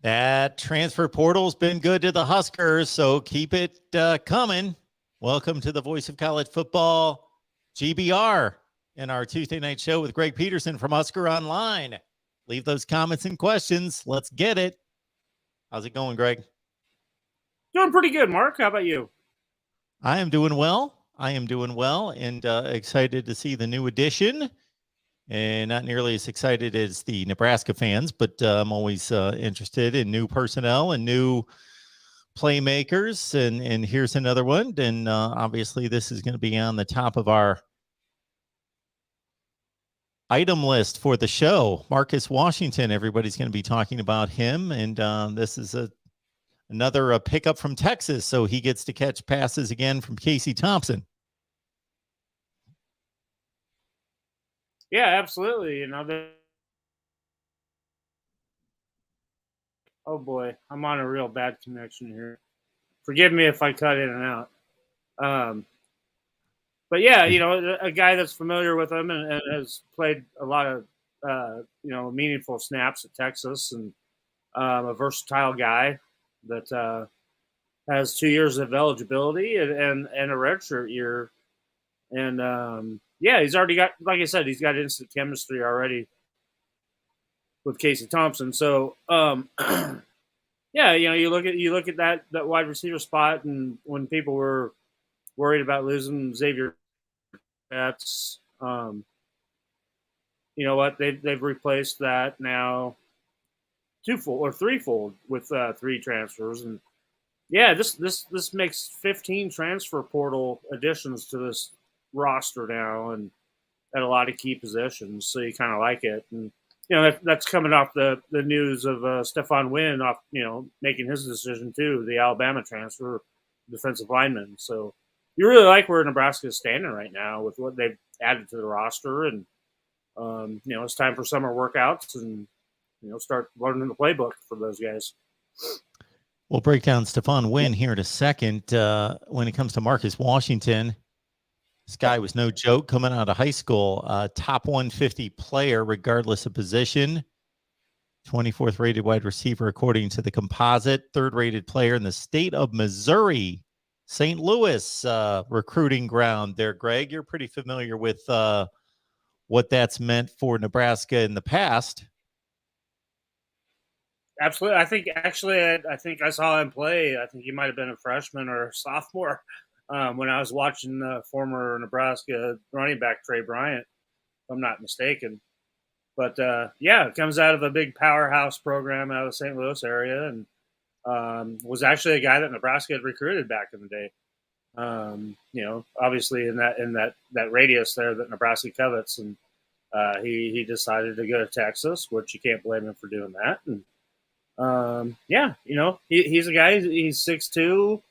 That transfer portal's been good to the Huskers, so keep it coming. Welcome to the Voice of College Football, GBR, and our Tuesday night show with Greg Peterson from Husker Online. Leave those comments and questions. Let's get it. How's it going, Greg? Doing pretty good, Mark. How about you? I am doing well. And excited to see the new edition. And not nearly as excited as the Nebraska fans, but I'm always interested in new personnel and new playmakers. And here's another one. And obviously, this is going to be on the top of our item list for the show. Marcus Washington, everybody's going to be talking about him. And this is another pickup from Texas. So he gets to catch passes again from Casey Thompson. Yeah, absolutely. Oh boy, I'm on a real bad connection here. Forgive me if I cut in and out. But yeah, a guy that's familiar with him and has played a lot of meaningful snaps at Texas, and a versatile guy that has 2 years of eligibility and a redshirt year. And he's already got, like I said, he's got instant chemistry already with Casey Thompson. So you look at that wide receiver spot, and when people were worried about losing Xavier Betts, you know what, they've replaced that now twofold or threefold with 3 transfers. And yeah, this makes 15 transfer portal additions to this roster now, and at a lot of key positions. So you kind of like it. And that's coming off the news of Stephon Wynn off making his decision too, the Alabama transfer defensive lineman. So you really like where Nebraska is standing right now with what they've added to the roster. And it's time for summer workouts and start learning the playbook for those guys. We'll break down Stephon Wynn here in a second. When it comes to Marcus Washington, this guy was no joke coming out of high school. Top 150 player, regardless of position. 24th rated wide receiver, according to the composite. 3rd rated player in the state of Missouri. St. Louis recruiting ground there, Greg. You're pretty familiar with what that's meant for Nebraska in the past. Absolutely. I think I saw him play. I think he might have been a freshman or a sophomore when I was watching former Nebraska running back Trey Bryant, if I'm not mistaken. But it comes out of a big powerhouse program out of the St. Louis area, and was actually a guy that Nebraska had recruited back in the day. Obviously in that radius there that Nebraska covets, and he decided to go to Texas, which you can't blame him for doing that. And he's a guy. He's 6'2",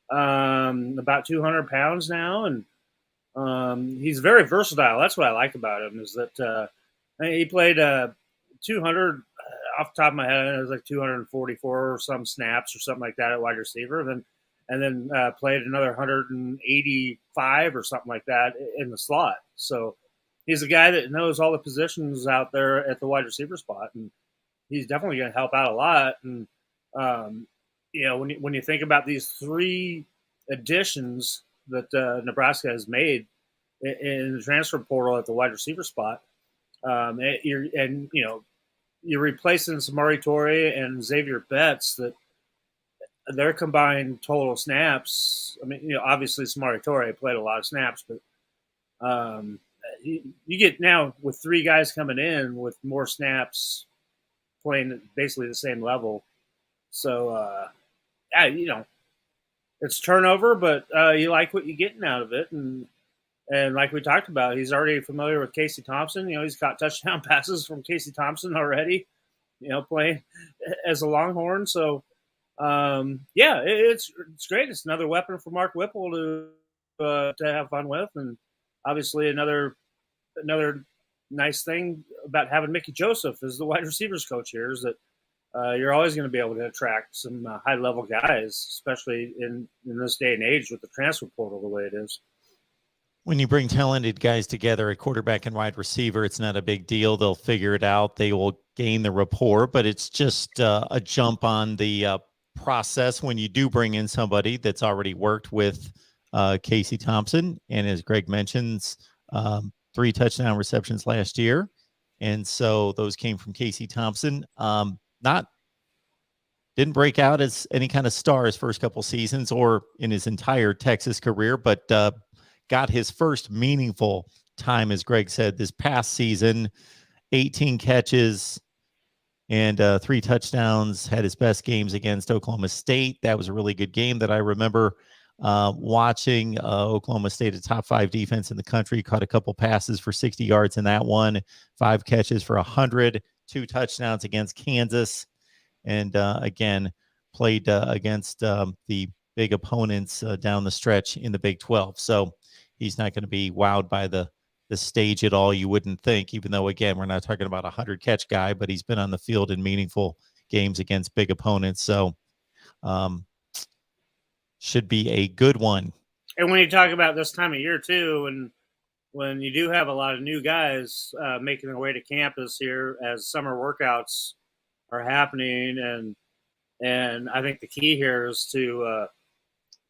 about 200 pounds now, and he's very versatile. That's what I like about him, is that he played 200 off the top of my head. It was like 244 or some snaps or something like that at wide receiver. And then played another 185 or something like that in the slot. So he's a guy that knows all the positions out there at the wide receiver spot, and he's definitely going to help out a lot. And when you think about these 3 additions that Nebraska has made in the transfer portal at the wide receiver spot, you're replacing Omari and Xavier Betts, that their combined total snaps. I mean, obviously Omari played a lot of snaps, but you get now with 3 guys coming in with more snaps, playing at basically the same level. So, it's turnover, but you like what you're getting out of it. And like we talked about, he's already familiar with Casey Thompson. He's caught touchdown passes from Casey Thompson already, playing as a Longhorn. So, it's great. It's another weapon for Mark Whipple to have fun with. And obviously another nice thing about having Mickey Joseph as the wide receivers coach here is that you're always going to be able to attract some high-level guys, especially in this day and age with the transfer portal the way it is. when you bring talented guys together at quarterback and wide receiver, it's not a big deal. They'll figure it out. They will gain the rapport, but it's just a jump on the process when you do bring in somebody that's already worked with Casey Thompson. And as Greg mentions, 3 touchdown receptions last year. And so those came from Casey Thompson. Didn't break out as any kind of star his first couple seasons or in his entire Texas career, but got his first meaningful time, as Greg said, this past season. 18 catches and 3 touchdowns, had his best games against Oklahoma State. That was a really good game that I remember watching. Oklahoma State, a top 5 defense in the country, caught a couple passes for 60 yards in that one, 5 catches for 100, 2 touchdowns against Kansas. And again, played against the big opponents down the stretch in the Big 12. So he's not going to be wowed by the stage at all, you wouldn't think, even though, again, we're not talking about a 100-catch guy, but he's been on the field in meaningful games against big opponents. So should be a good one. And when you talk about this time of year, too, and when you do have a lot of new guys making their way to campus here as summer workouts are happening, and I think the key here is to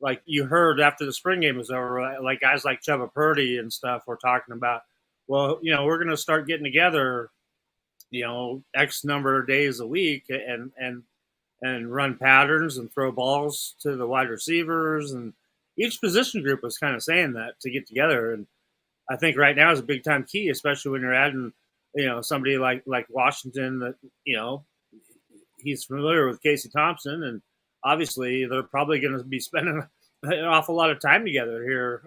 like you heard after the spring game was over, like guys like Chuba Purdy and stuff were talking about, well, we're going to start getting together, X number of days a week and run patterns and throw balls to the wide receivers, and each position group was kind of saying that to get together. And I think right now is a big time key, especially when you're adding, somebody like Washington that, he's familiar with Casey Thompson, and obviously they're probably going to be spending an awful lot of time together here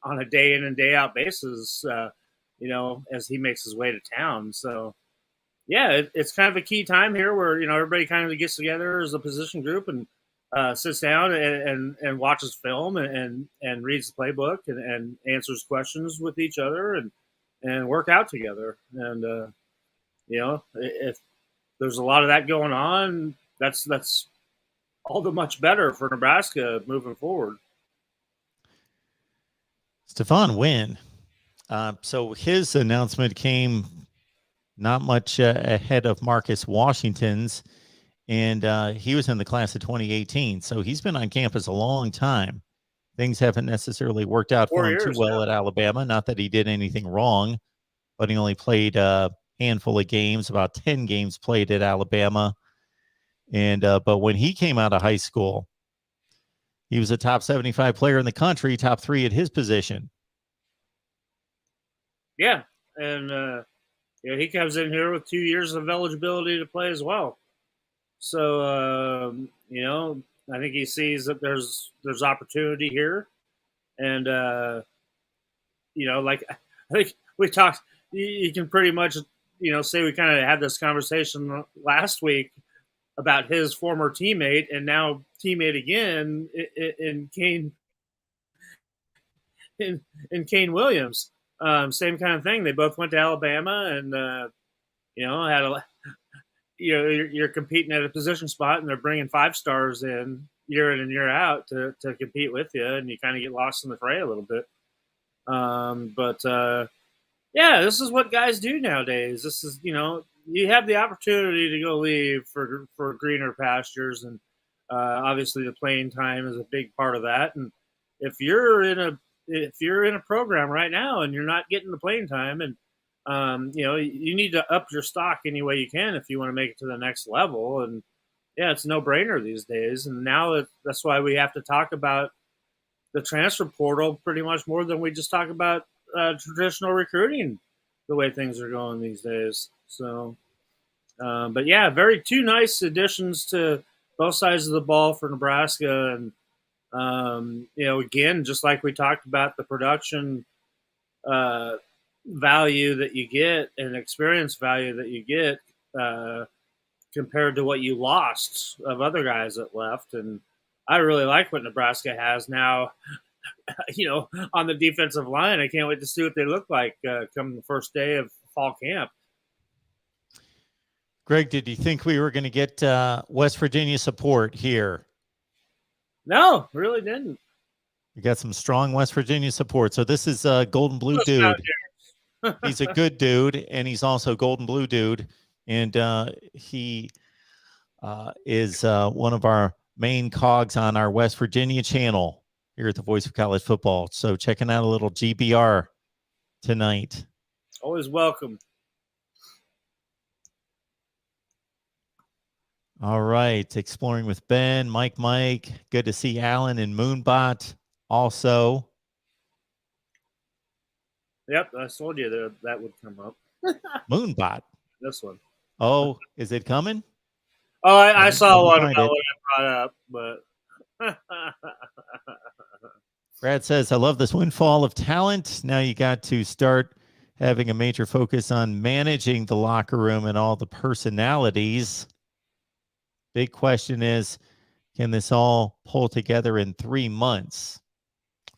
on a day in and day out basis, as he makes his way to town. So, yeah, it's kind of a key time here where, everybody kind of gets together as a position group and sits down and watches film and reads the playbook and answers questions with each other and work out together. And, if there's a lot of that going on, that's all the much better for Nebraska moving forward. Stephon Wynn. So his announcement came not much ahead of Marcus Washington's, and he was in the class of 2018. So he's been on campus a long time. Things haven't necessarily worked out for him too well at Alabama. Not that he did anything wrong, but he only played a handful of games, about 10 games played at Alabama. And but when he came out of high school, he was a top 75 player in the country, top 3 at his position. Yeah, and he comes in here with 2 years of eligibility to play as well. So I think he sees that there's opportunity here, and like I think we talked. You can pretty much say we kind of had this conversation last week about his former teammate and now teammate again in Kane Williams. Same kind of thing. They both went to Alabama and had a you're competing at a position spot and they're bringing 5 stars in and year out to compete with you, and you kind of get lost in the fray a little bit. Yeah, this is what guys do nowadays. This is, you have the opportunity to go leave for greener pastures, and obviously the playing time is a big part of that. And if you're in a program right now and you're not getting the playing time, and you need to up your stock any way you can if you want to make it to the next level. And yeah, it's a no-brainer these days. And now that's why we have to talk about the transfer portal pretty much more than we just talk about traditional recruiting, the way things are going these days. So, but yeah, 2 nice additions to both sides of the ball for Nebraska. And, again, just like we talked about the production value that you get and experience value that you get compared to what you lost of other guys that left. And I really like what Nebraska has now, on the defensive line. I can't wait to see what they look like come the first day of fall camp. Greg, did you think we were going to get West Virginia support here? No, really didn't. We got some strong West Virginia support. So this is a Golden Blue Listen out dude. He's a good dude, and he's also a Golden Blue dude. And he is one of our main cogs on our West Virginia channel here at the Voice of College Football. So checking out a little GBR tonight. Always welcome. All right. Exploring with Ben, Mike. Good to see Alan and Moonbot also. Yep, I told you that would come up. Moonbot. This one. Oh, is it coming? Oh, I saw one about it. what I brought up, but Brad says, I love this windfall of talent. Now you got to start having a major focus on managing the locker room and all the personalities. Big question is, can this all pull together in 3 months? I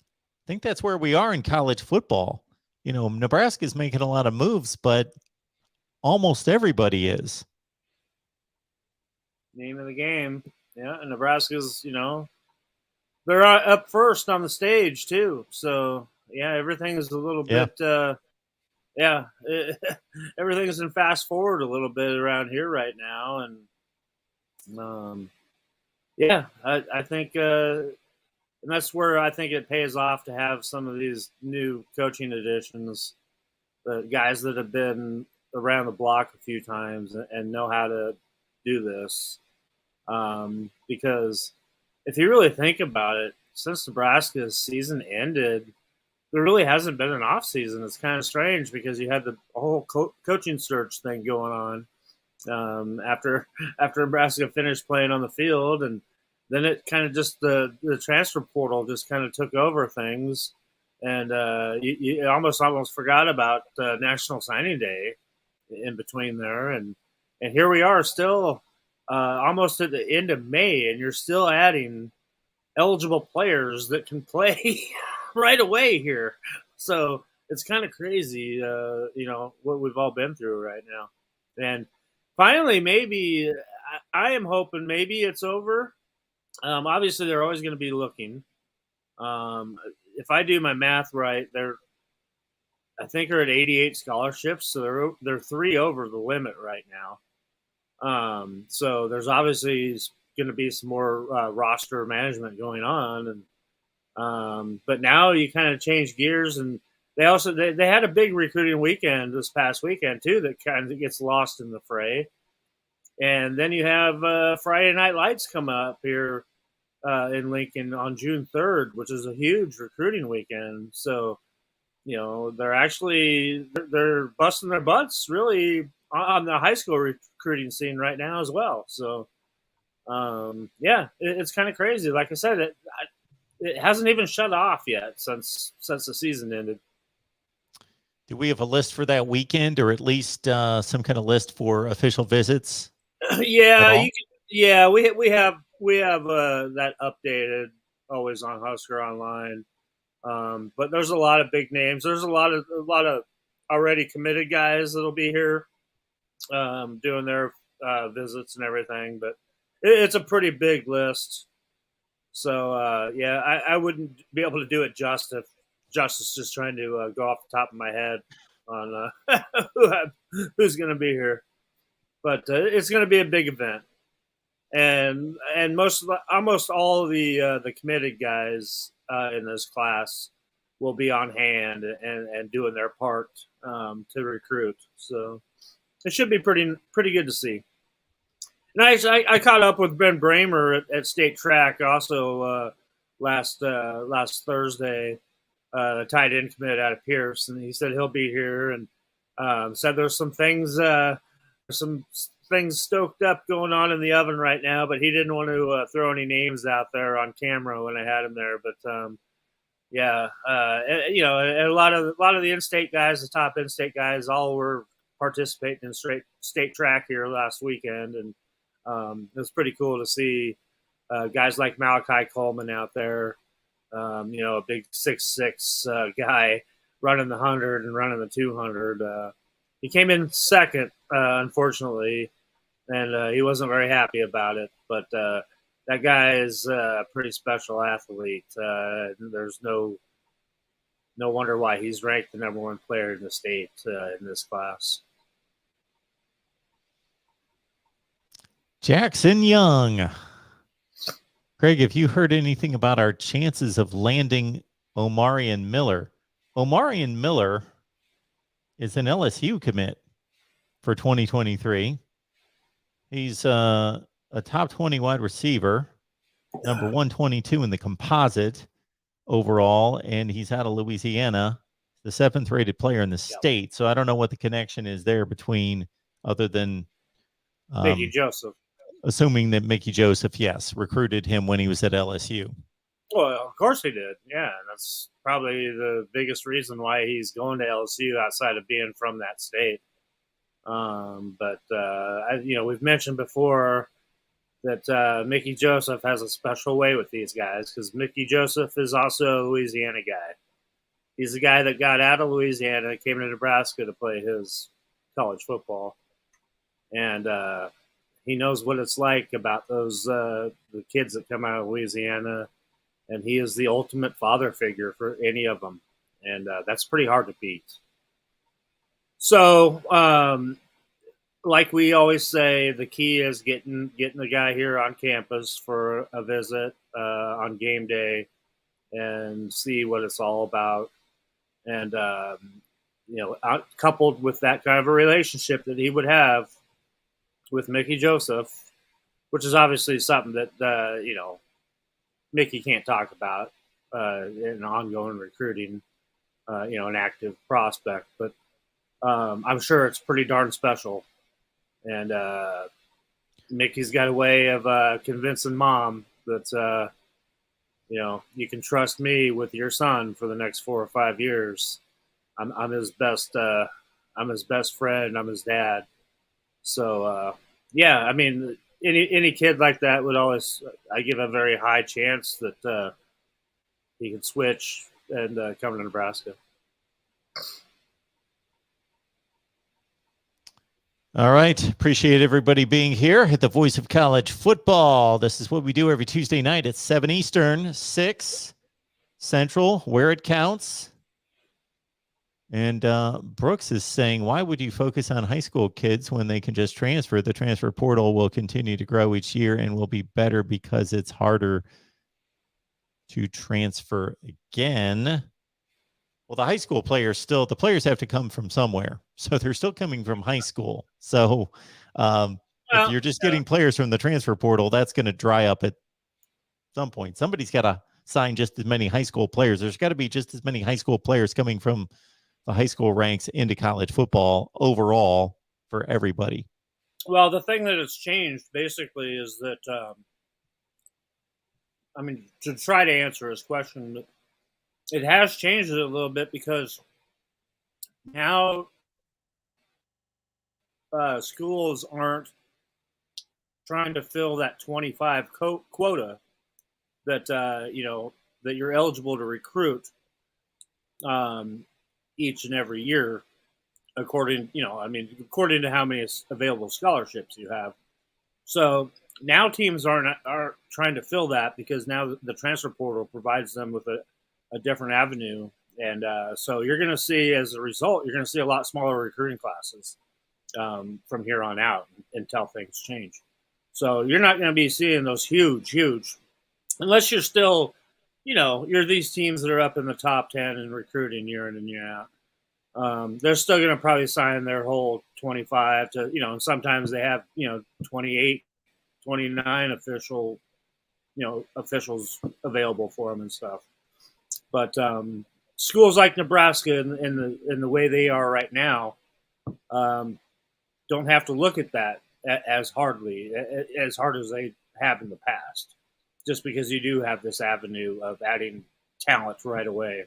think that's where we are in college football. You know, Nebraska's making a lot of moves, but almost everybody is. Name of the game. Yeah, and Nebraska's, they're up first on the stage too. So yeah, everything is a little bit. Everything is in fast forward a little bit around here right now, and I think, and that's where I think it pays off to have some of these new coaching additions, the guys that have been around the block a few times and know how to do this. Because if you really think about it, since Nebraska's season ended, there really hasn't been an off season. It's kind of strange because you had the whole coaching search thing going on after Nebraska finished playing on the field, and then it kind of just the transfer portal just kind of took over things, and you almost forgot about National Signing Day in between there, and here we are still almost at the end of May, and you're still adding eligible players that can play right away here. So it's kind of crazy, what we've all been through right now. And finally, maybe I am hoping maybe it's over. Obviously, they're always going to be looking. If I do my math right, I think they're at 88 scholarships, so they're 3 over the limit right now. So there's obviously going to be some more roster management going on, and but now you kind of change gears, and they had a big recruiting weekend this past weekend too that kind of gets lost in the fray. And then you have Friday Night Lights come up here in Lincoln on June 3rd, which is a huge recruiting weekend. So, they're busting their butts really on the high school recruiting scene right now as well. So, it's kind of crazy. Like I said, it hasn't even shut off yet since the season ended. Do we have a list for that weekend, or at least some kind of list for official visits? We have that updated always on Husker Online. But there's a lot of big names. There's a lot of already committed guys that'll be here doing their visits and everything. But it's a pretty big list. So I wouldn't be able to do it justice just trying to go off the top of my head on who's going to be here. But it's going to be a big event, and almost all of the committed guys in this class will be on hand and doing their part to recruit. So it should be pretty good to see. And I caught up with Ben Bramer at State Track also last Thursday, tight end commit out of Pierce, and he said he'll be here, and said there's some things stoked up going on in the oven right now, but he didn't want to throw any names out there on camera when I had him there. But a lot of the in-state guys, the top in-state guys, all were participating in state track here last weekend, and it was pretty cool to see guys like Malachi Coleman out there, a big 6'6" guy running the 100 and running the 200. He came in second, unfortunately, and he wasn't very happy about it. But that guy is a pretty special athlete. There's no wonder why he's ranked the number one player in the state in this class. Jackson Young. Craig, have you heard anything about our chances of landing Omari and Miller? Omari and Miller is an LSU commit for 2023. He's a top 20 wide receiver, number 122 in the composite overall, and he's out of Louisiana, the 7th rated player in the state. So I don't know what the connection is there between, other than Mickey Joseph. Assuming that Mickey Joseph, yes, recruited him when he was at LSU. Well, of course he did. Yeah, that's probably the biggest reason why he's going to LSU outside of being from that state. We've mentioned before that Mickey Joseph has a special way with these guys because Mickey Joseph is also a Louisiana guy. He's the guy that got out of Louisiana and came to Nebraska to play his college football. And he knows what it's like about those the kids that come out of Louisiana, and he is the ultimate father figure for any of them, and that's pretty hard to beat. So, like we always say, the key is getting the guy here on campus for a visit on game day and see what it's all about, and coupled with that kind of a relationship that he would have with Mickey Joseph, which is obviously something that Mickey can't talk about in ongoing recruiting, an active prospect. But I'm sure it's pretty darn special. And Mickey's got a way of convincing mom that you can trust me with your son for the next 4 or 5 years. I'm his best. I'm his best friend. I'm his dad. So, I mean, any kid like that would always, I give a very high chance that he can switch and come to Nebraska. All right. Appreciate everybody being here at the Voice of College Football. This is what we do every Tuesday night at 7 Eastern, 6 Central, where it counts. And Brooks is saying, why would you focus on high school kids when they can just transfer? The transfer portal will continue to grow each year and will be better because it's harder to transfer again. Well, the high school players the players have to come from somewhere. So they're still coming from high school. So if you're just getting players from the transfer portal, that's going to dry up at some point. Somebody's got to sign just as many high school players. There's got to be just as many high school players coming from the high school ranks into college football overall for everybody. Well, the thing that has changed basically is that, to try to answer his question, it has changed it a little bit because now schools aren't trying to fill that 25 quota that that you're eligible to recruit each and every year, according to how many available scholarships you have. So now teams aren't trying to fill that because now the transfer portal provides them with a different avenue. And so you're going to see, as a result, you're going to see a lot smaller recruiting classes from here on out until things change. So you're not going to be seeing those huge, unless you're still, you're these teams that are up in the top 10 in recruiting year in and year out. They're still going to probably sign their whole 25 to, and sometimes they have, 28, 29 officials available for them and stuff. But schools like Nebraska in the way they are right now don't have to look at that as hard as they have in the past, just because you do have this avenue of adding talent right away.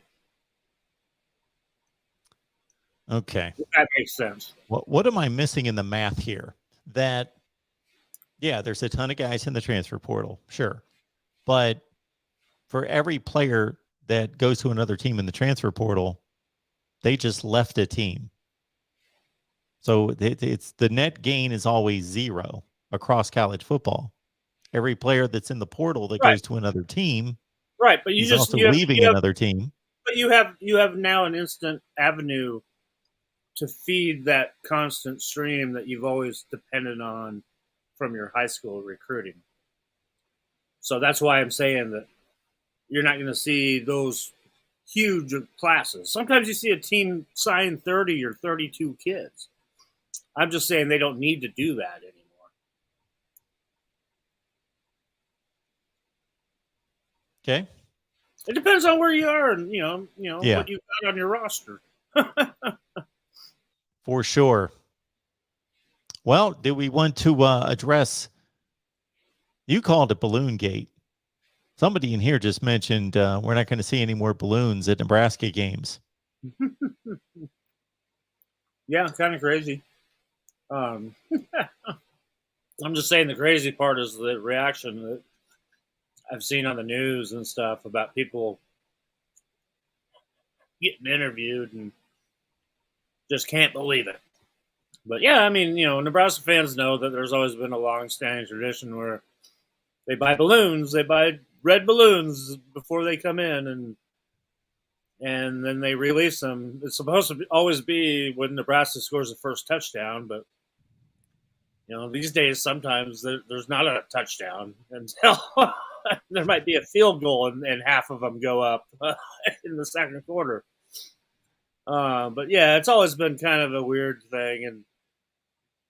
Okay. If that makes sense. What am I missing in the math here? That, there's a ton of guys in the transfer portal, sure. But for every player that goes to another team in the transfer portal, they just left a team. So it's the net gain is always zero across college football. every player that's in the portal that Right. goes to another team, Right, but he's also leaving another team. But you have now an instant avenue to feed that constant stream that you've always depended on from your high school recruiting. So that's why I'm saying that you're not going to see those huge classes. Sometimes you see a team sign 30 or 32 kids. I'm just saying they don't need to do that anymore. Okay. It depends on where you are and Yeah. what you've got on your roster. For sure. Well, do we want to address? You called it Balloon Gate. Somebody in here just mentioned we're not going to see any more balloons at Nebraska games. Yeah, kind of crazy. I'm just saying the crazy part is the reaction that I've seen on the news and stuff about people getting interviewed and just can't believe it. But yeah, I mean, Nebraska fans know that there's always been a long-standing tradition where they buy balloons, they buy red balloons before they come in, and then they release them. It's supposed to always be when Nebraska scores the first touchdown, but these days sometimes there's not a touchdown until there might be a field goal and half of them go up in the second quarter. But yeah, it's always been kind of a weird thing, and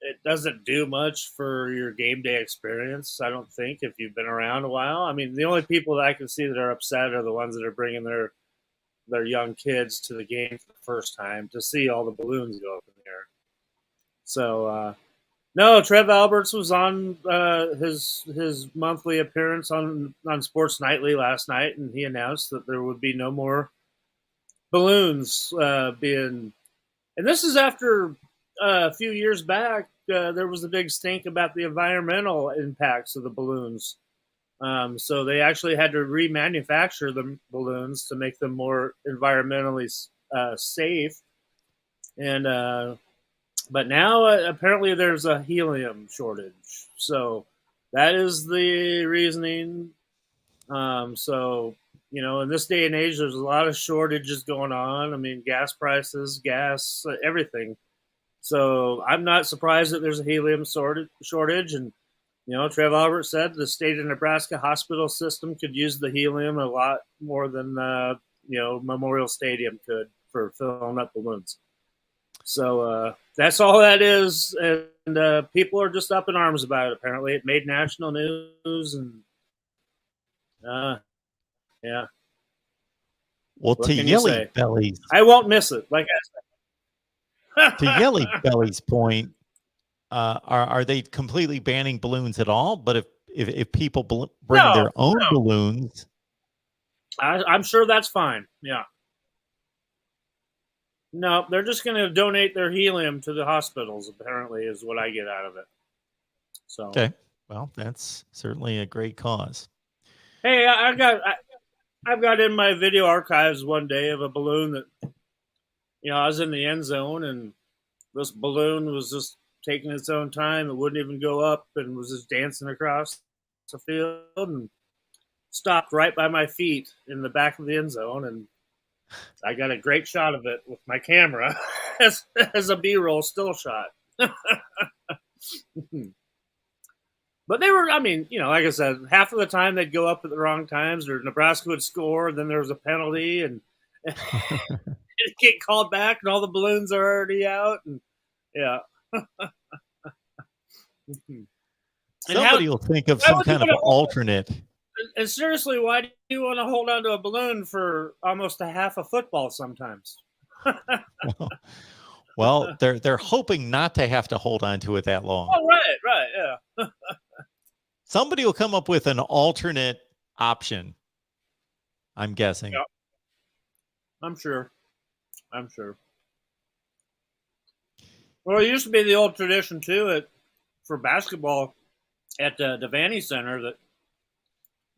it doesn't do much for your game day experience, I don't think, if you've been around a while. I mean, the only people that I can see that are upset are the ones that are bringing their young kids to the game for the first time to see all the balloons go up in the air. So, no, Trev Alberts was on his monthly appearance on Sports Nightly last night, and he announced that there would be no more balloons being. And this is after a few years back, there was a big stink about the environmental impacts of the balloons. So they actually had to remanufacture the balloons to make them more environmentally safe. And but now apparently there's a helium shortage. So that is the reasoning. So in this day and age, there's a lot of shortages going on. I mean, gas prices, everything. So I'm not surprised that there's a helium shortage. And, Trev Albert said the state of Nebraska hospital system could use the helium a lot more than, Memorial Stadium could for filling up balloons. So that's all that is. And people are just up in arms about it, apparently. It made national news. And, yeah. Well, What to can you Yelly say? Belly's, I won't miss it, like I said. to Yelly Belly's point, are they completely banning balloons at all? But if people bring their own balloons, I'm sure that's fine. Yeah. No, they're just going to donate their helium to the hospitals. Apparently, is what I get out of it. So okay, well, that's certainly a great cause. Hey, I've got in my video archives one day of a balloon that I was in the end zone, and this balloon was just taking its own time. It wouldn't even go up and was just dancing across the field and stopped right by my feet in the back of the end zone. And I got a great shot of it with my camera as a B-roll still shot. But they were, like I said, half of the time they'd go up at the wrong times, or Nebraska would score, and then there was a penalty, and it'd get called back, and all the balloons are already out. And yeah. Somebody will think of some kind of alternate. And seriously, why do you want to hold on to a balloon for almost a half a football sometimes? Well, they're hoping not to have to hold on to it that long. Oh, right, yeah. Somebody will come up with an alternate option, I'm guessing. Yeah. I'm sure. Well, it used to be the old tradition, too, for basketball at the Devaney Center that,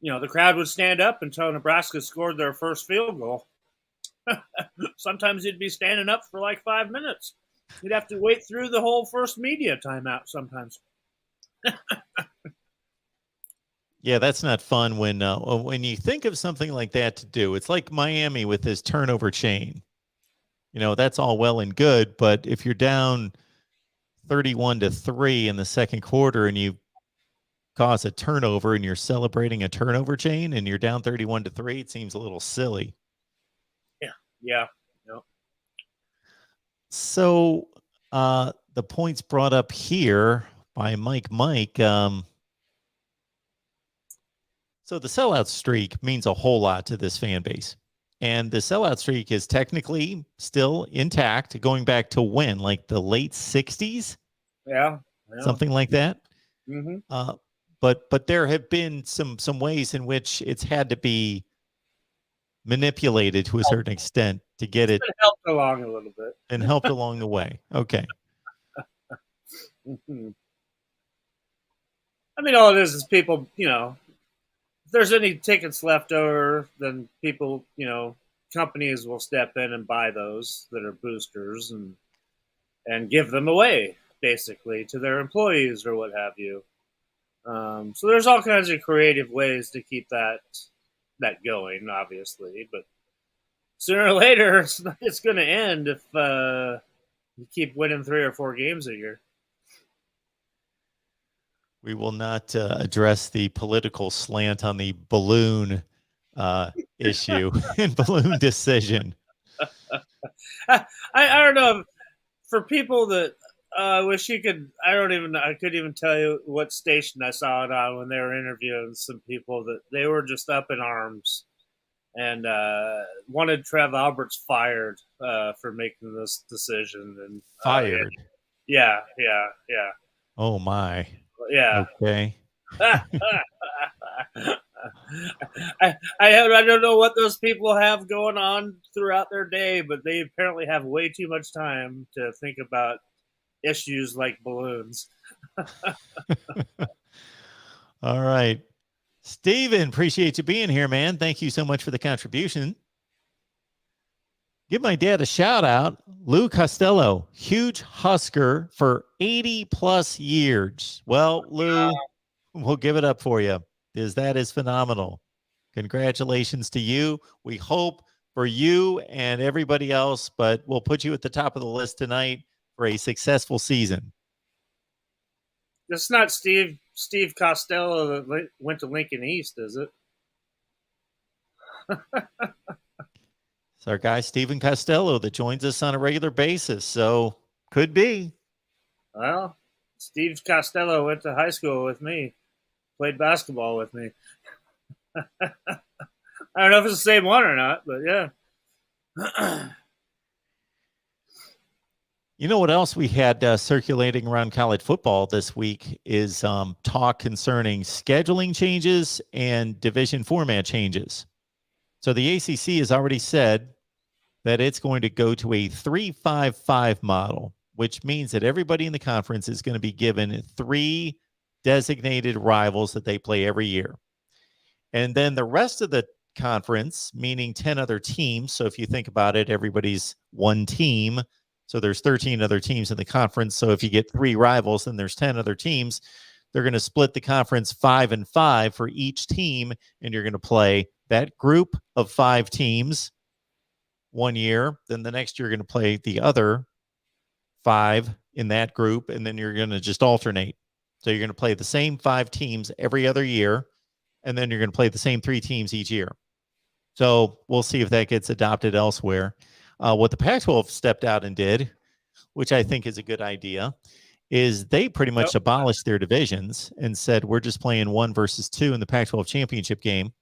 the crowd would stand up until Nebraska scored their first field goal. Sometimes you'd be standing up for like 5 minutes. You'd have to wait through the whole first media timeout sometimes. Yeah, that's not fun when you think of something like that to do. It's like Miami with this turnover chain. That's all well and good, but if you're down 31-3 in the second quarter and you cause a turnover and you're celebrating a turnover chain and you're down 31-3, it seems a little silly. Yeah. Yeah. No. So the points brought up here by Mike. So the sellout streak means a whole lot to this fan base. And the sellout streak is technically still intact, going back to when, like the late 60s, Yeah. something like that. Mm-hmm. But there have been some ways in which it's had to be manipulated to a certain extent to get it Helped along a little bit and helped along the way. Okay. Mm-hmm. I mean, all it is people, if there's any tickets left over, then people, companies will step in and buy those that are boosters and give them away basically to their employees or what have you. So there's all kinds of creative ways to keep that going, obviously, but sooner or later it's going to end if you keep winning 3 or 4 games a year. We will not address the political slant on the balloon issue and balloon decision. I don't know. For people that I wish you could, I couldn't even tell you what station I saw it on when they were interviewing some people that they were just up in arms and wanted Trev Alberts fired for making this decision. And fired. Yeah. Oh my. Yeah. Okay. I don't know what those people have going on throughout their day, but they apparently have way too much time to think about issues like balloons. All right. Steven, appreciate you being here, man. Thank you so much for the contribution. Give my dad a shout out. Lou Costello, huge Husker for 80 plus years. Well, Lou, we'll give it up for you because that is phenomenal. Congratulations to you. We hope for you and everybody else, but we'll put you at the top of the list tonight for a successful season. It's not Steve Costello that went to Lincoln East, is it? It's our guy, Steven Costello, that joins us on a regular basis. So could be. Well, Steve Costello went to high school with me, played basketball with me. I don't know if it's the same one or not, but yeah. You know what else we had circulating around college football this week is talk concerning scheduling changes and division format changes. So the ACC has already said that it's going to go to a 3-5-5 model, which means that everybody in the conference is going to be given 3 designated rivals that they play every year. And then the rest of the conference, meaning 10 other teams. So if you think about it, everybody's one team. So there's 13 other teams in the conference. So if you get 3 rivals, then there's 10 other teams. They're going to split the conference 5-5 for each team. And you're going to play that group of 5 teams one year. Then the next year, you're going to play the other 5 in that group. And then you're going to just alternate. So you're going to play the same 5 teams every other year. And then you're going to play the same 3 teams each year. So we'll see if that gets adopted elsewhere. What the Pac-12 stepped out and did, which I think is a good idea, is they pretty much abolished their divisions and said, we're just playing 1 versus 2 in the Pac-12 championship game.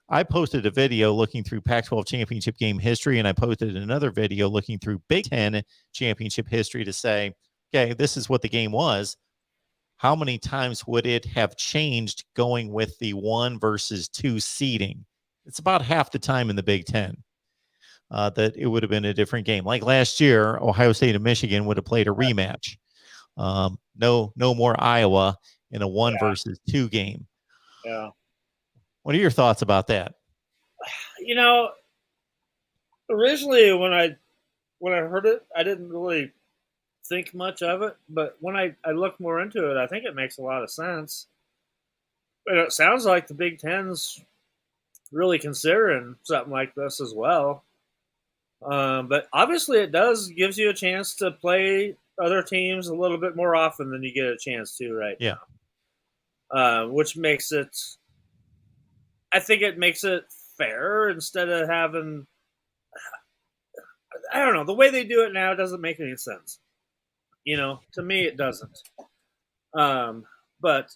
I posted a video looking through Pac-12 championship game history, and I posted another video looking through Big Ten championship history to say, okay, this is what the game was. How many times would it have changed going with the 1 versus 2 seeding? It's about half the time in the Big Ten that it would have been a different game. Like last year, Ohio State and Michigan would have played a rematch. No more Iowa in a 1 versus 2 game. Yeah. What are your thoughts about that? Originally when I heard it, I didn't really think much of it, but when I look more into it, I think it makes a lot of sense. But it sounds like the Big Ten's really considering something like this as well. But obviously, it gives you a chance to play other teams a little bit more often than you get a chance to right Yeah. now. Which makes it, I think it makes it fair instead of having, I don't know, the way they do it now doesn't make any sense. To me, it doesn't. But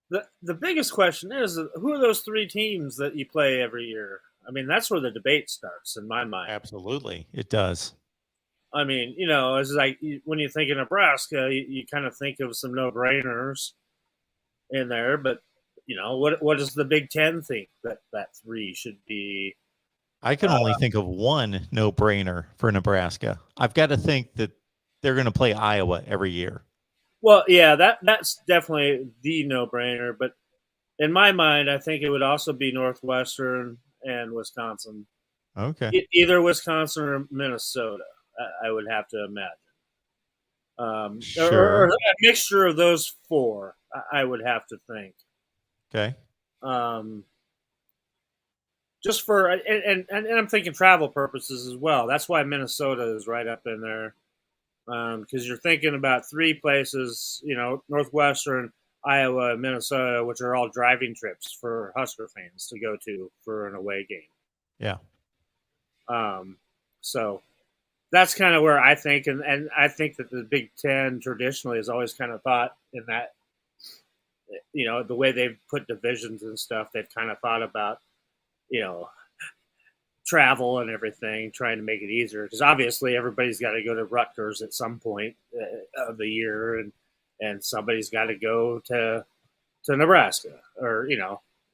the biggest question is, who are those three teams that you play every year? I mean, that's where the debate starts in my mind. Absolutely, it does. I mean, it's like when you think of Nebraska, you kind of think of some no-brainers in there, but what does the Big Ten think that three should be? I can only think of one no-brainer for Nebraska. I've got to think that they're going to play Iowa every year. Well, yeah, that's definitely the no-brainer, but in my mind, I think it would also be Northwestern and Wisconsin. Okay. Either Wisconsin or Minnesota, I would have to imagine. Sure. Or a mixture of those four, I would have to think. Okay. Just for and I'm thinking travel purposes as well. That's why Minnesota is right up in there, because you're thinking about three places, Northwestern, Iowa, Minnesota, which are all driving trips for Husker fans to go to for an away game. Yeah. So that's kind of where I think, and I think that the Big Ten traditionally has always kind of thought in that, the way they've put divisions and stuff, they've kind of thought about, travel and everything, trying to make it easier. Because obviously everybody's got to go to Rutgers at some point of the year, and somebody's got to go to Nebraska or,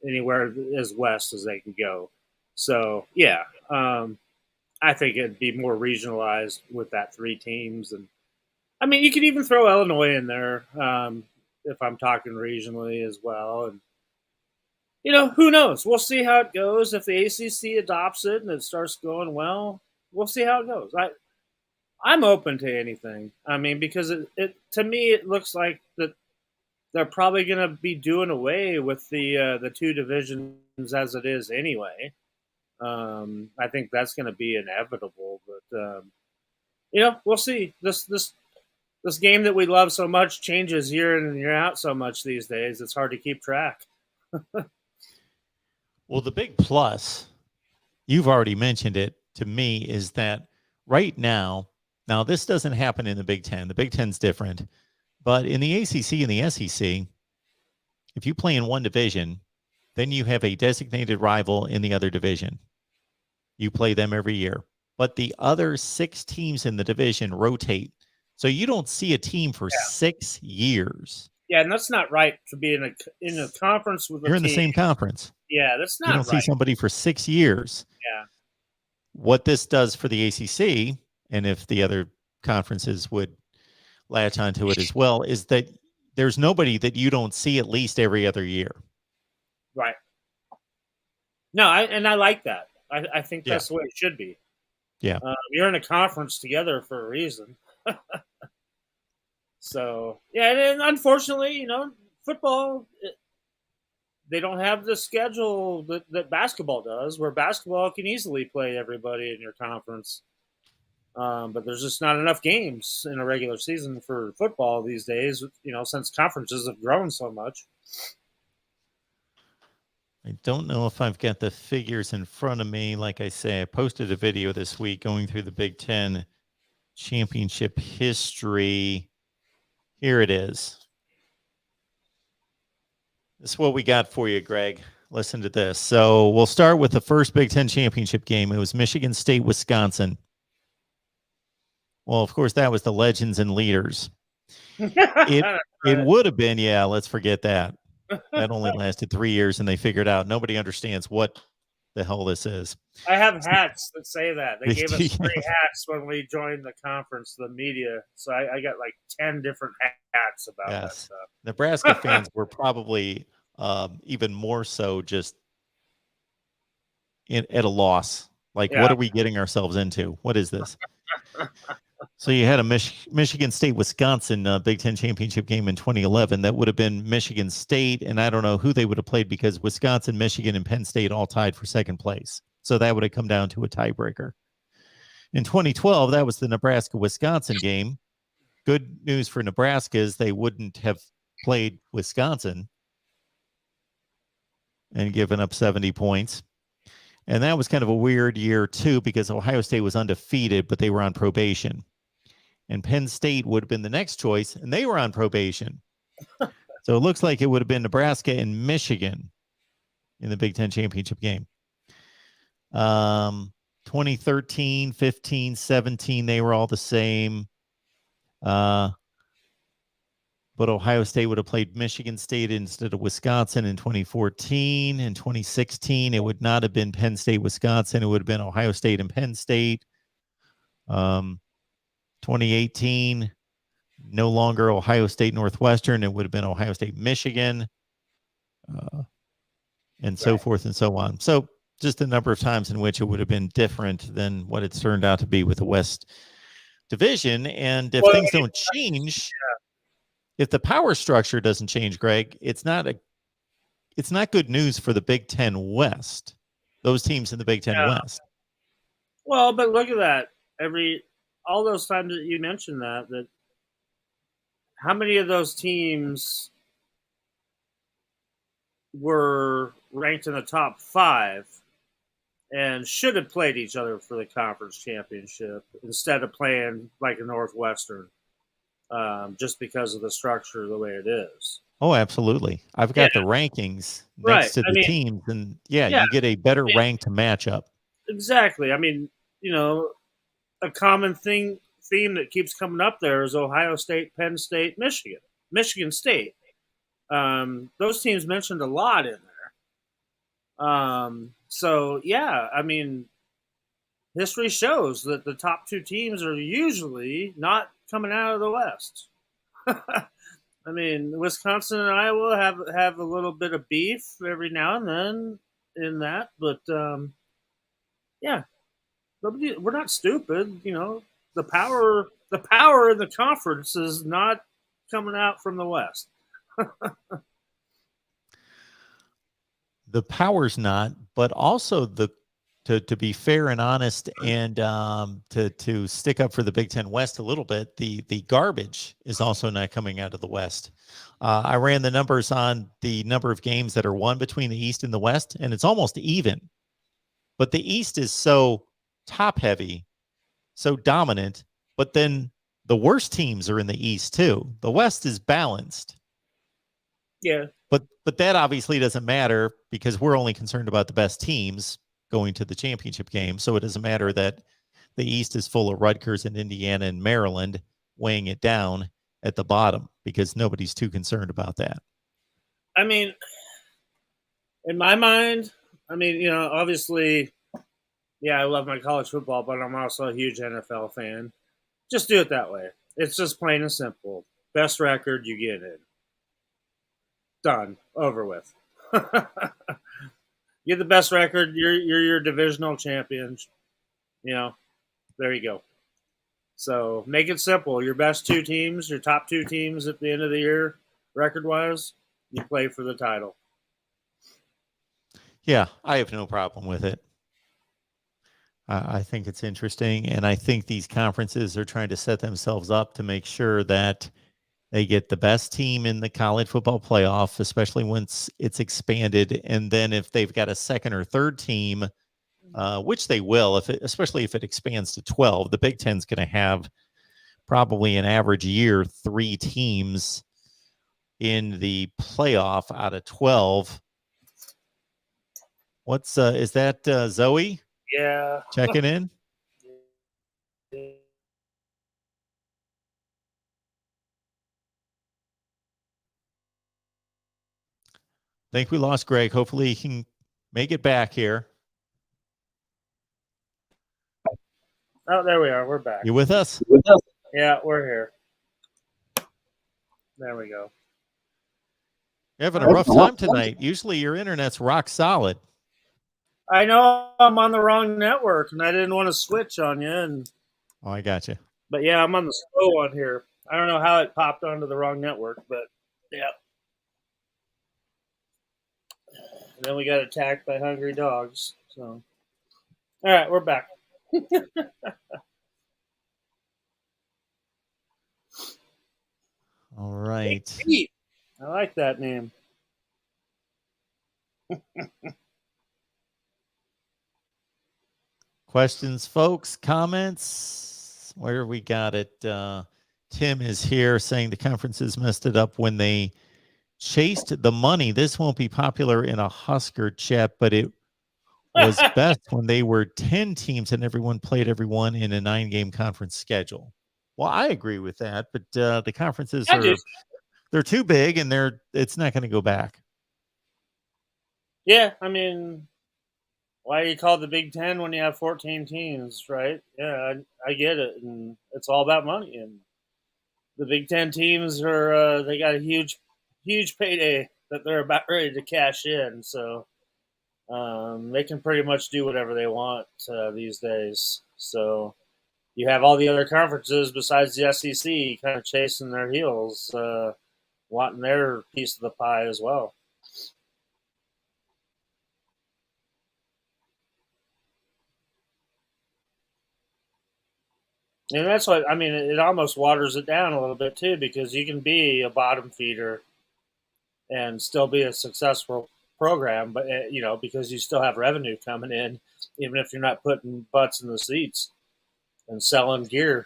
anywhere as west as they can go. So, yeah, I think it'd be more regionalized with that three teams. And I mean, you could even throw Illinois in there if I'm talking regionally as well. And, who knows? We'll see how it goes. If the ACC adopts it and it starts going well, we'll see how it goes. I'm open to anything. I mean, because it to me, it looks like that they're probably going to be doing away with the two divisions as it is anyway. I think that's going to be inevitable, but we'll see. This game that we love so much changes year in and year out so much these days. It's hard to keep track. Well, the big plus, you've already mentioned it to me, is that right now this doesn't happen in the Big Ten. The Big Ten's different, but in the ACC and the SEC, if you play in one division, then you have a designated rival in the other division. You play them every year, but the other 6 teams in the division rotate. So you don't see a team for 6 years. Yeah, and that's not right to be in a conference with a You're team. In the same conference. Yeah, that's not right. You don't see somebody for 6 years. Yeah. What this does for the ACC, and if the other conferences would latch onto it as well, is that there's nobody that you don't see at least every other year. Right. No, I like that. I think that's the way it should be. Yeah. You're in a conference together for a reason. So, yeah, and unfortunately, football, they don't have the schedule that basketball does, where basketball can easily play everybody in your conference. But there's just not enough games in a regular season for football these days, since conferences have grown so much. I don't know if I've got the figures in front of me. Like I say, I posted a video this week going through the Big Ten championship history. Here it is. This is what we got for you, Greg. Listen to this. So we'll start with the first Big Ten championship game. It was Michigan State, Wisconsin. Well, of course, that was the legends and leaders. It would have been, let's forget that. That only lasted 3 years, and they figured out nobody understands what the hell this is. I have hats that say that. They gave us free hats when we joined the conference, the media. So I got like 10 different hats about that stuff. Nebraska fans were probably even more so just at a loss. Like, what are we getting ourselves into? What is this? So you had a Michigan State-Wisconsin Big Ten championship game in 2011. That would have been Michigan State, and I don't know who they would have played because Wisconsin, Michigan, and Penn State all tied for second place. So that would have come down to a tiebreaker. In 2012, that was the Nebraska-Wisconsin game. Good news for Nebraska is they wouldn't have played Wisconsin and given up 70 points. And that was kind of a weird year, too, because Ohio State was undefeated, but they were on probation. And Penn State would have been the next choice, and they were on probation. So it looks like it would have been Nebraska and Michigan in the Big Ten championship game. 2013, 15, 17, they were all the same. But Ohio State would have played Michigan State instead of Wisconsin in 2014. In 2016, it would not have been Penn State, Wisconsin. It would have been Ohio State and Penn State. 2018, no longer Ohio State, Northwestern. It would have been Ohio State, Michigan, and so forth and so on. So just a number of times in which it would have been different than what it's turned out to be with the West Division. And if things don't change, if the power structure doesn't change, Greg, it's not good news for the Big Ten West. Those teams in the Big Ten West. Well, but look at that. All those times that you mentioned that how many of those teams were ranked in the top 5 and should have played each other for the conference championship instead of playing like a Northwestern, just because of the structure the way it is? Oh, absolutely. I've got the rankings next to the teams, and you get a better ranked matchup. Exactly. I mean, a common theme that keeps coming up there is Ohio State, Penn State, Michigan State. Those teams mentioned a lot in there. So, I mean, history shows that the top 2 teams are usually not coming out of the West. I mean, Wisconsin and Iowa have a little bit of beef every now and then in that, but we're not stupid. The power in the conference is not coming out from the West. The power's not, but also to be fair and honest, and to stick up for the Big Ten West a little bit, the garbage is also not coming out of the West. I ran the numbers on the number of games that are won between the East and the West, and it's almost even. But the East is so top heavy, so dominant, but then the worst teams are in the East too. The West is balanced. Yeah. But that obviously doesn't matter because we're only concerned about the best teams going to the championship game. So it doesn't matter that the East is full of Rutgers and Indiana and Maryland weighing it down at the bottom because nobody's too concerned about that. I mean, in my mind, obviously, I love my college football, but I'm also a huge NFL fan. Just do it that way. It's just plain and simple. Best record, you get in. Done. Over with. Get the best record, you're your divisional champions. There you go. So make it simple. Your best 2 teams, your top 2 teams at the end of the year, record-wise, you play for the title. Yeah, I have no problem with it. I think it's interesting, and I think these conferences are trying to set themselves up to make sure that they get the best team in the college football playoff, especially once it's expanded. And then if they've got a second or third team, which they will, especially if it expands to 12, the Big Ten's going to have probably an average year 3 teams in the playoff out of 12. What's is that Zoe? Yeah. Checking in? I think we lost Greg. Hopefully he can make it back here. Oh, there we are. We're back. You with us? Yeah, we're here. There we go. You're having a rough time tonight. Usually your internet's rock solid. I know I'm on the wrong network, and I didn't want to switch on you. Oh, I got you. But yeah, I'm on the slow one here. I don't know how it popped onto the wrong network, but yeah. And then we got attacked by hungry dogs. So, all right, we're back. All Big right. Pete. I like that name. Questions, folks, comments? Where we got it? Tim is here saying the conferences messed it up when they chased the money. This won't be popular in a Husker chat, but it was best when they were 10 teams and everyone played everyone in a 9-game conference schedule. Well, I agree with that, but the conferences they're too big and it's not going to go back. Yeah, I mean, why you call it the Big Ten when you have 14 teams, right? Yeah, I get it, and it's all about money. And the Big Ten teams are they got a huge payday that they're about ready to cash in, so they can pretty much do whatever they want these days. So you have all the other conferences besides the SEC kind of chasing their heels, wanting their piece of the pie as well. And that's what I mean. It almost waters it down a little bit too, because you can be a bottom feeder and still be a successful program, but because you still have revenue coming in, even if you're not putting butts in the seats and selling gear.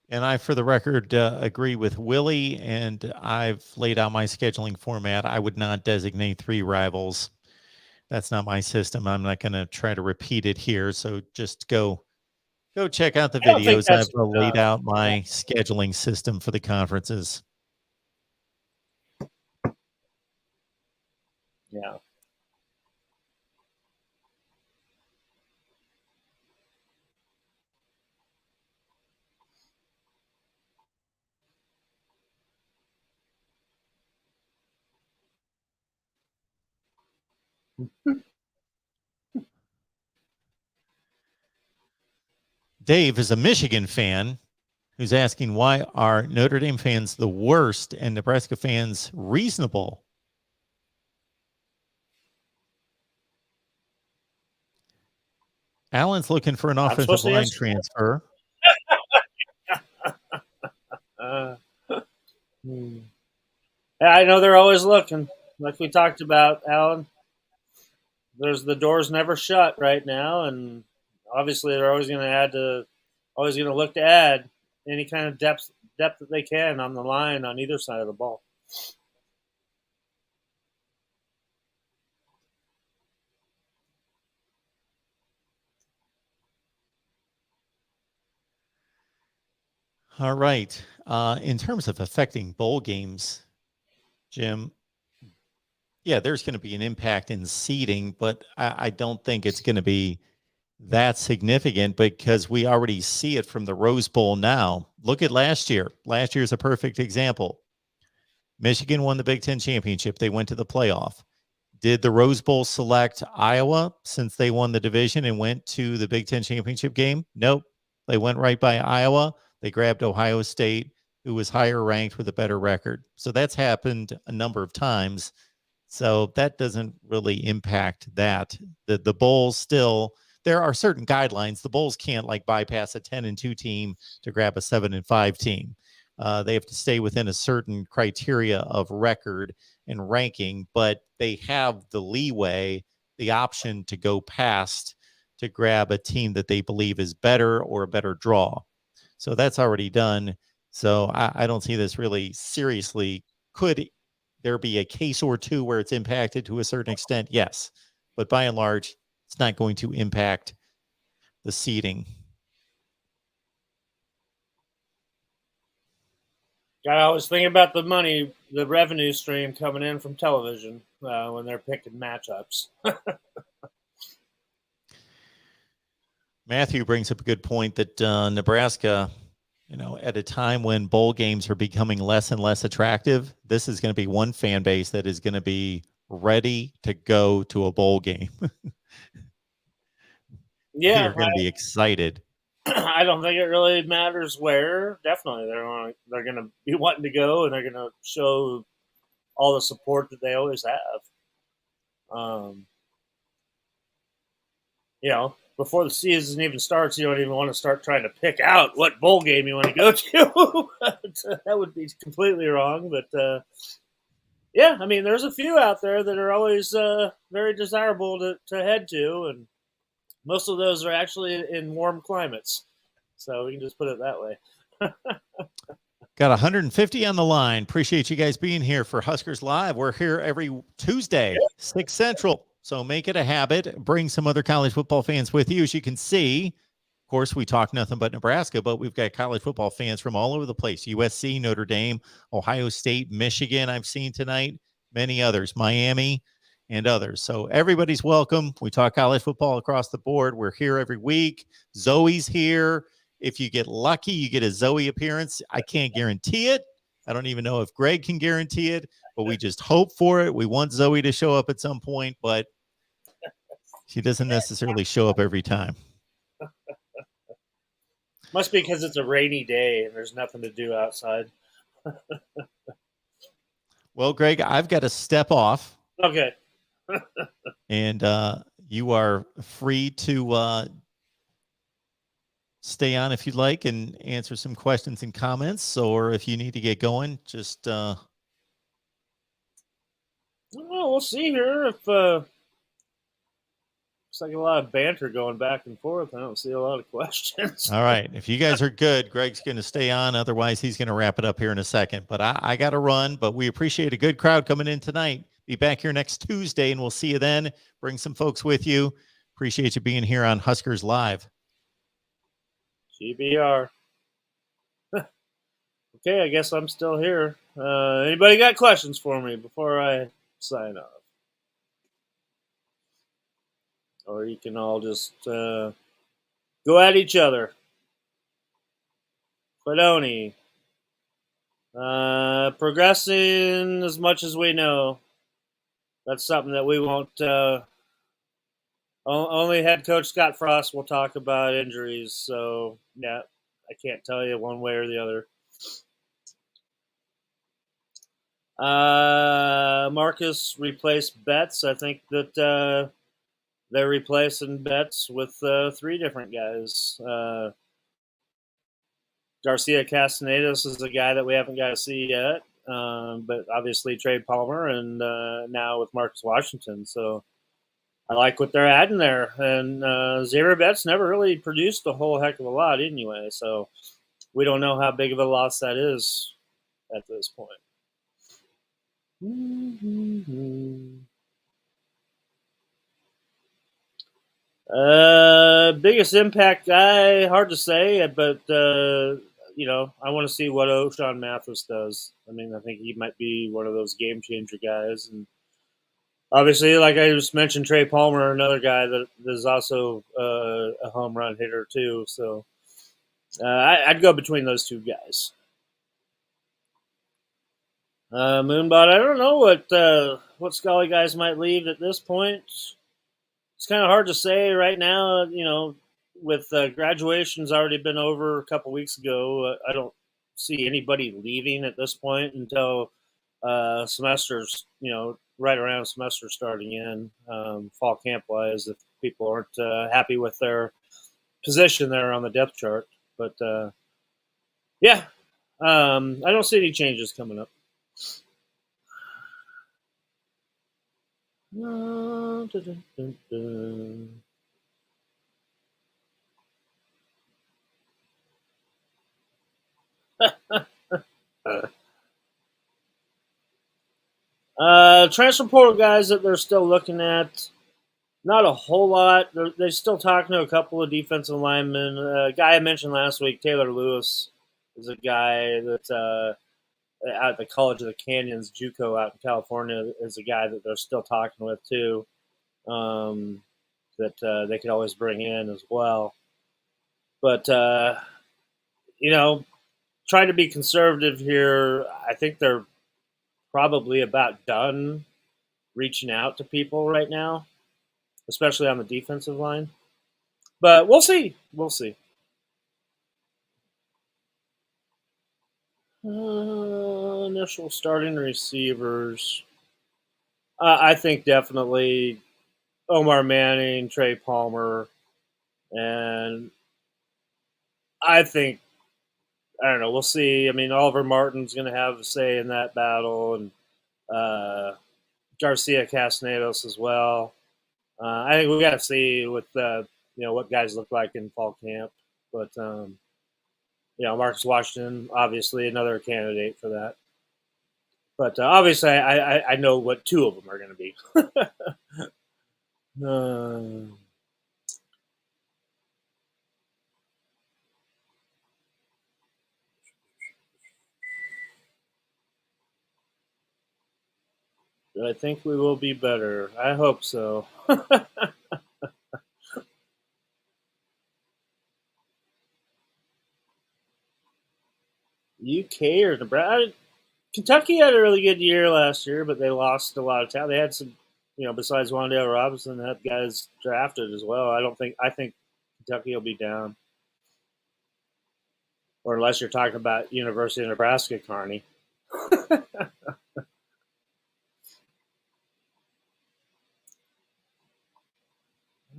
And I, for the record, agree with Willie, and I've laid out my scheduling format. I would not designate 3 rivals. That's not my system. I'm not going to try to repeat it here. So just go check out the I don't think videos. that's I've laid out my scheduling system for the conferences. Yeah. Dave is a Michigan fan who's asking, why are Notre Dame fans the worst and Nebraska fans reasonable? Alan's looking for an I'm offensive supposed to line answer. transfer. Yeah, I know they're always looking, like we talked about, Alan. There's the door's never shut right now, and obviously they're always going to look to add any kind of depth that they can on the line on either side of the ball. All right. In terms of affecting bowl games, Jim, yeah, there's going to be an impact in seeding, but I don't think it's going to be that significant because we already see it from the Rose Bowl now. Look at last year. Last year's a perfect example. Michigan won the Big Ten championship. They went to the playoff. Did the Rose Bowl select Iowa since they won the division and went to the Big Ten championship game? Nope. They went right by Iowa. They grabbed Ohio State, who was higher ranked with a better record. So that's happened a number of times. So that doesn't really impact that. The bowls still, there are certain guidelines. The bowls can't like bypass a 10-2 team to grab a 7-5 team. They have to stay within a certain criteria of record and ranking, but they have the leeway, the option to go past to grab a team that they believe is better or a better draw. So that's already done. So I don't see this really seriously. Could there be a case or two where it's impacted to a certain extent? Yes. But by and large, it's not going to impact the seeding. I always think about the money, the revenue stream coming in from television when they're picking matchups. Matthew brings up a good point that Nebraska, at a time when bowl games are becoming less and less attractive, this is going to be one fan base that is going to be ready to go to a bowl game. Yeah, You're going to be excited. I don't think it really matters where. Definitely, they're going to be wanting to go, and they're going to show all the support that they always have. Um, before the season even starts, you don't even want to start trying to pick out what bowl game you want to go to. That would be completely wrong. But yeah, I mean, there's a few out there that are always very desirable to head to, and most of those are actually in warm climates. So we can just put it that way. Got 150 on the line. Appreciate you guys being here for Huskers Live. We're here every Tuesday, 6 Central. So make it a habit. Bring some other college football fans with you. As you can see, of course, we talk nothing but Nebraska, but we've got college football fans from all over the place. USC, Notre Dame, Ohio State, Michigan, I've seen tonight, many others, Miami, and others. So everybody's welcome. We talk college football across the board. We're here every week. Zoe's here. If you get lucky, you get a Zoe appearance. I can't guarantee it. I don't even know if Greg can guarantee it, but we just hope for it. We want Zoe to show up at some point, but she doesn't necessarily show up every time. Must be because it's a rainy day and there's nothing to do outside. Well, Greg, I've got to step off. Okay. And you are free to stay on if you'd like and answer some questions and comments, or if you need to get going, just well, we'll see here. If looks like a lot of banter going back and forth, I don't see a lot of questions. All right. If you guys are good, Greg's going to stay on. Otherwise, he's going to wrap it up here in a second. But I got to run. But we appreciate a good crowd coming in tonight. Be back here next Tuesday, and we'll see you then. Bring some folks with you. Appreciate you being here on Huskers Live. GBR. Okay, I guess I'm still here. Anybody got questions for me before I sign off? Or you can all just go at each other. Fedoni. Progressing as much as we know. That's something that we won't. Only head coach Scott Frost will talk about injuries. So, yeah, I can't tell you one way or the other. Marcus replaced Betts. I think that they're replacing Betts with 3 different guys. Garcia Castanedas is a guy that we haven't got to see yet, but obviously Trey Palmer, and now with Marcus Washington. So I like what they're adding there. And Xavier Betts never really produced a whole heck of a lot anyway, so we don't know how big of a loss that is at this point. Biggest impact guy, hard to say, but I want to see what O'Shawn Mathis does. I mean, I think he might be one of those game changer guys, and obviously, like I just mentioned, Trey Palmer, another guy that is also a home run hitter too. So I'd go between those 2 guys. Moonbot, I don't know what Scully guys might leave at this point. It's kind of hard to say right now. With graduation's already been over a couple weeks ago. I don't see anybody leaving at this point until semesters. Right around semester starting in fall camp wise. If people aren't happy with their position there on the depth chart, but yeah, I don't see any changes coming up. Transfer portal guys that they're still looking at, not a whole lot. They're still talking to a couple of defensive linemen. A guy I mentioned last week, Taylor Lewis, is a guy that out at the College of the Canyons, JUCO out in California, is a guy that they're still talking with too. That they could always bring in as well. But trying to be conservative here, I think they're probably about done reaching out to people right now, especially on the defensive line. But we'll see. We'll see. Initial starting receivers. I think definitely Omar Manning, Trey Palmer, and I think I don't know. We'll see. I mean, Oliver Martin's going to have a say in that battle, and uh, Garcia Castanedos as well. I think we got to see with what guys look like in fall camp, but Marcus Washington obviously another candidate for that. But obviously, I know what two of them are going to be. I think we will be better. I hope so. UK or Nebraska? Kentucky had a really good year last year, but they lost a lot of talent. They had some, besides Wandale Robinson, had guys drafted as well. I think Kentucky will be down, or unless you're talking about University of Nebraska, Kearney.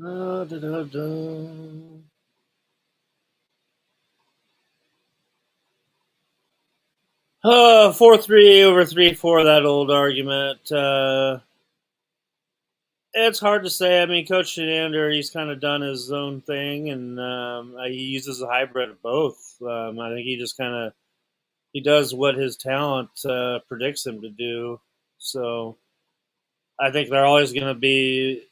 Da, da, da. 4-3 over 3-4. That old argument. It's hard to say. I mean, Coach Shenander, he's kind of done his own thing, and he uses a hybrid of both. I think he does what his talent predicts him to do. So I think they're always going to be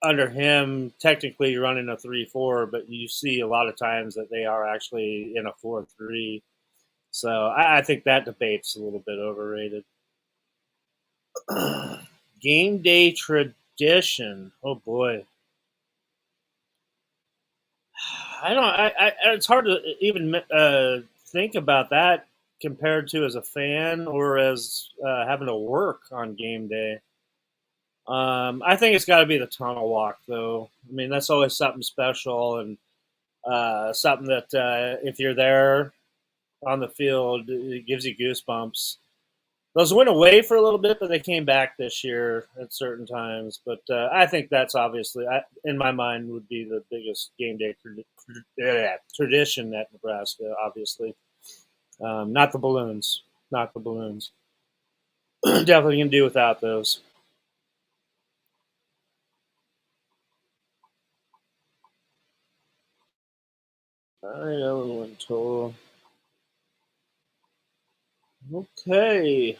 under him, technically running a 3-4, but you see a lot of times that they are actually in a 4-3. So I think that debate's a little bit overrated. Game day tradition. Oh boy. I don't. It's hard to even think about that compared to as a fan or as having to work on game day. I think it's got to be the tunnel walk, though. I mean, that's always something special and something that if you're there on the field, it gives you goosebumps. Those went away for a little bit, but they came back this year at certain times. But I think that's obviously, in my mind, would be the biggest game day tradition at Nebraska, obviously. Not the balloons. Not the balloons. Definitely can do without those. I know one total. Okay.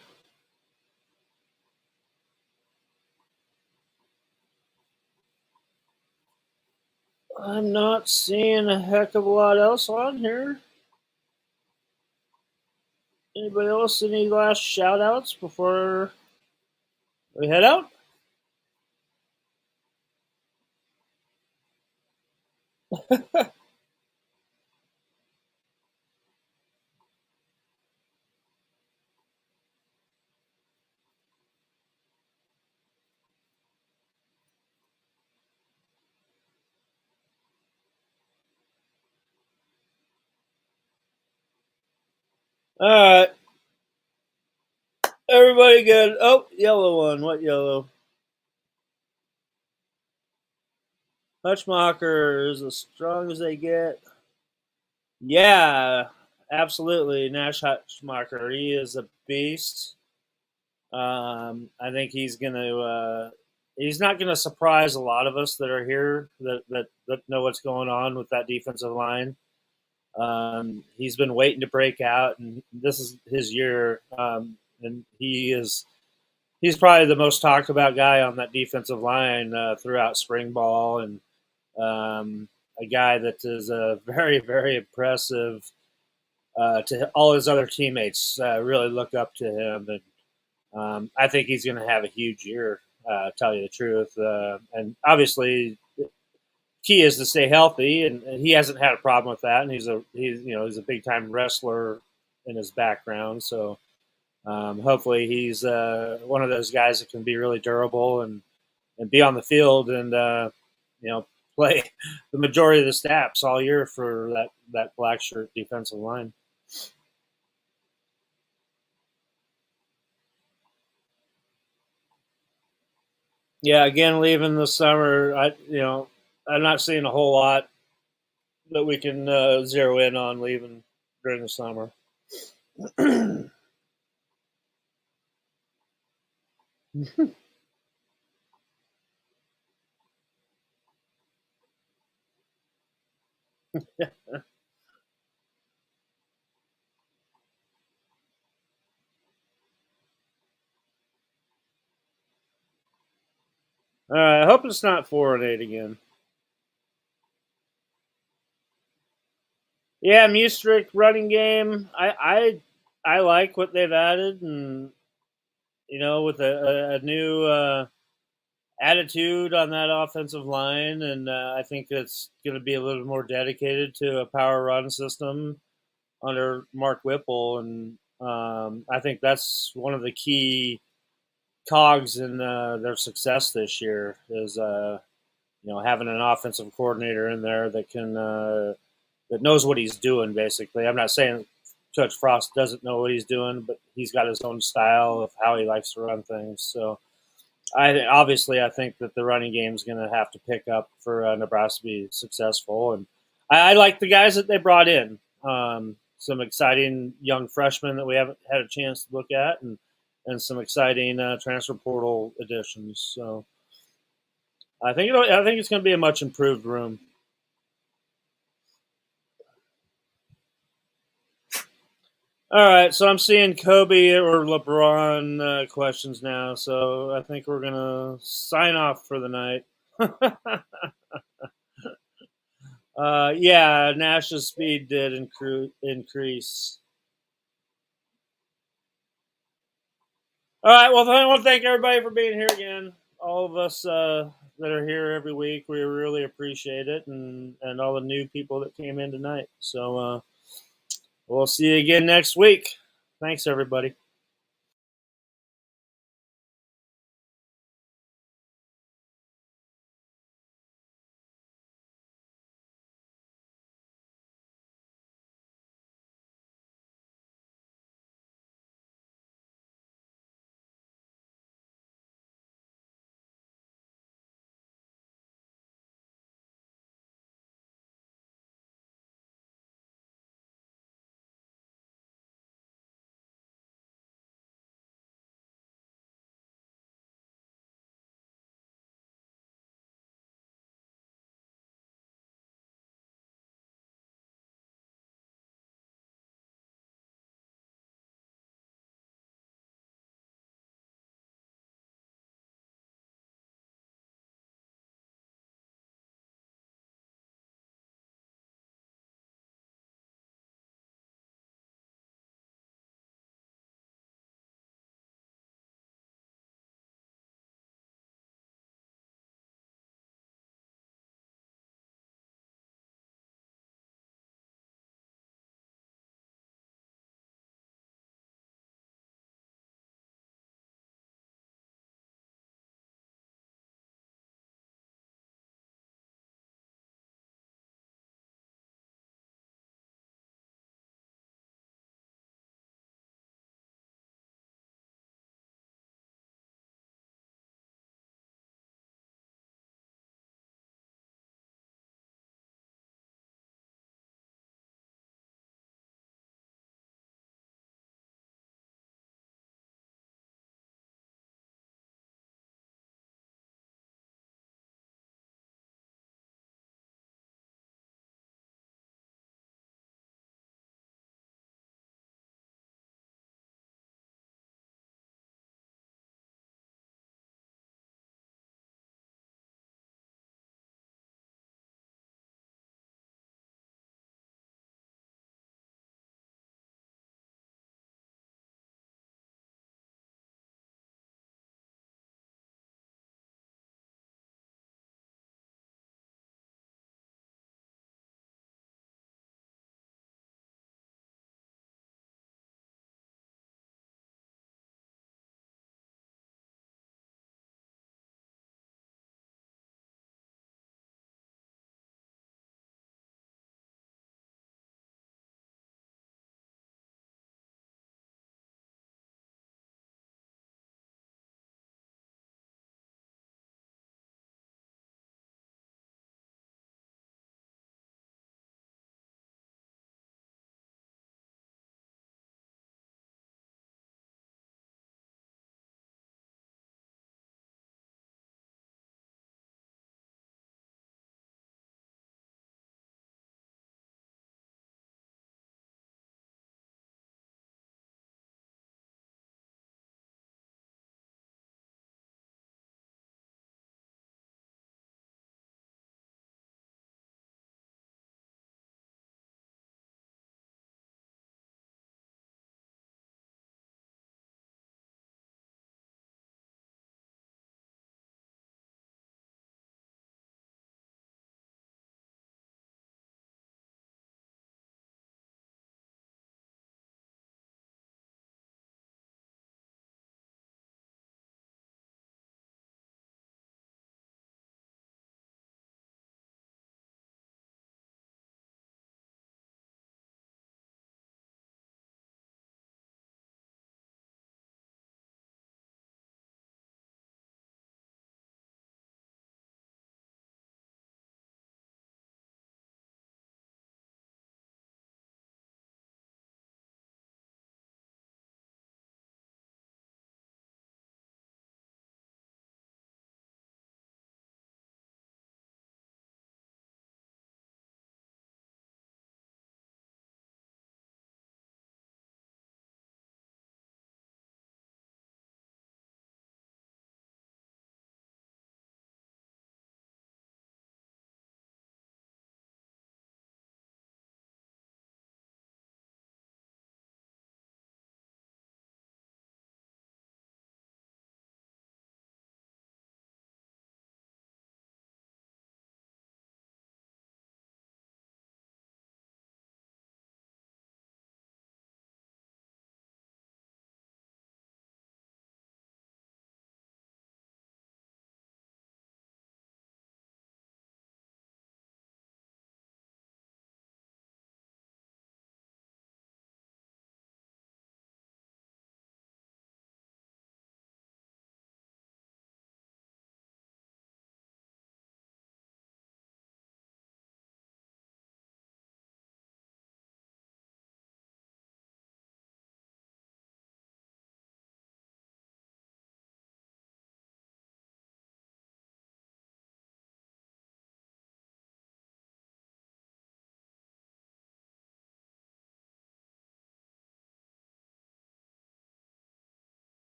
I'm not seeing a heck of a lot else on here. Anybody else? Any last shout outs before we head out? All right. Everybody good. Oh, yellow one. What yellow? Hutchmacher is as strong as they get. Yeah, absolutely. Nash Hutchmacher. He is a beast. I think he's not gonna surprise a lot of us that are here that know what's going on with that defensive line. He's been waiting to break out, and this is his year. And he's probably the most talked about guy on that defensive line throughout spring ball, and a guy that is very, very impressive to all his other teammates. Really look up to him, and I think he's going to have a huge year. Tell you the truth, and obviously, key is to stay healthy, and he hasn't had a problem with that. And he's a big time wrestler in his background, so hopefully he's one of those guys that can be really durable and be on the field and play the majority of the snaps all year for that black shirt defensive line. Yeah, again, leaving this summer, I'm not seeing a whole lot that we can zero in on leaving during the summer. All right, I hope it's not 4-8 again. Yeah, Mustrick running game. I like what they've added, and with a new attitude on that offensive line, and I think it's going to be a little more dedicated to a power run system under Mark Whipple, and I think that's one of the key cogs in their success this year is having an offensive coordinator in there that can that knows what he's doing. Basically, I'm not saying Coach Frost doesn't know what he's doing, but he's got his own style of how he likes to run things. So, I think that the running game is going to have to pick up for Nebraska to be successful, and I like the guys that they brought in. Some exciting young freshmen that we haven't had a chance to look at, and some exciting transfer portal additions. So I think it's going to be a much improved room. All right, so I'm seeing Kobe or LeBron questions now, so I think we're going to sign off for the night. Yeah, Nash's speed did increase. All right, well, I want to thank everybody for being here again. All of us that are here every week, we really appreciate it, and all the new people that came in tonight. So we'll see you again next week. Thanks, everybody.